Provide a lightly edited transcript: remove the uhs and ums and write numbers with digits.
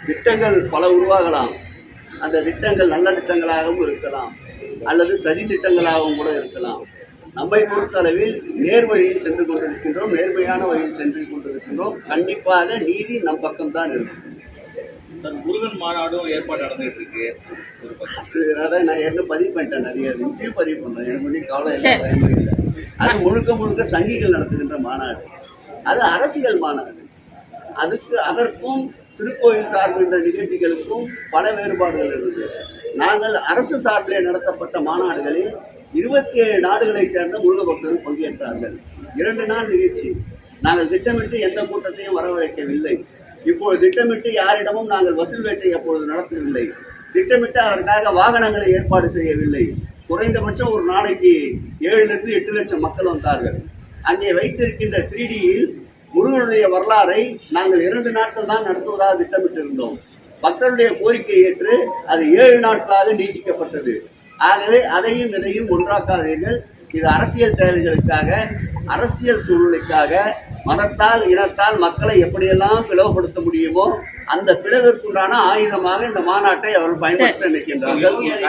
திட்டங்கள் பல உருவாகலாம். அந்த திட்டங்கள் நல்ல திட்டங்களாகவும் இருக்கலாம், அல்லது சதி திட்டங்களாகவும் கூட இருக்கலாம். நம்மை பொறுத்தளவில் நேர்வழியில் சென்று கொண்டிருக்கின்றோம், நேர்மையான வழியில் சென்று கொண்டிருக்கின்றோம். கண்டிப்பாக நீதி நம் பக்கம்தான் இருக்கும். முருகன் மாநாடும் ஏற்பாடு நடந்துகிட்டு இருக்கு. அதான் நான் என்ன பதிவு பண்ணிட்டேன், நிறைய இன்றைய பதிவு பண்ணுறேன். எனக்கு பண்ணி கவலை இல்லை, பயமே இல்லை. அது முழுக்க சங்கிகள் நடத்துகின்ற மாநாடு, அது அரசியல் மாநாடு. அதற்கும் திருக்கோயில் சார்பின்ற நிகழ்ச்சிகளுக்கும் பல வேறுபாடுகள் இருந்தது. நாங்கள் அரசு சார்பிலே நடத்தப்பட்ட மாநாடுகளில் 27 நாடுகளைச் சேர்ந்த முருக பக்தர்கள் பங்கேற்றார்கள். 2 நாள் நிகழ்ச்சி. நாங்கள் திட்டமிட்டு எந்த கூட்டத்தையும் வரவழைக்கவில்லை. இப்போது திட்டமிட்டு யாரிடமும் நாங்கள் வசூல் வேட்டை அப்பொழுது நடத்தவில்லை. திட்டமிட்டு அதற்காக வாகனங்களை ஏற்பாடு செய்யவில்லை. குறைந்தபட்சம் ஒரு நாளைக்கு 7 to 8 லட்சம் மக்கள் வந்தார்கள். அங்கே வைத்திருக்கின்ற 3Dயில் முருகனுடைய வரலாறை நாங்கள் 2 நாட்கள் தான் நடத்துவதாக திட்டமிட்டிருந்தோம். பக்தருடைய கோரிக்கை ஏற்று அது 7 நாட்களாக நீட்டிக்கப்பட்டது. ஆகவே அதையும் இதையும் ஒன்றாக்காதீர்கள். இது அரசியல் தேவைகளுக்காக, அரசியல் சூழ்நிலைக்காக, மதத்தால் இனத்தால் மக்களை எப்படியெல்லாம் பிளவுபடுத்த முடியுமோ அந்த பிளவிற்குண்டான ஆயுதமாக இந்த மாநாட்டை அவர்கள் பயன்படுத்த நினைக்கின்றார்கள்.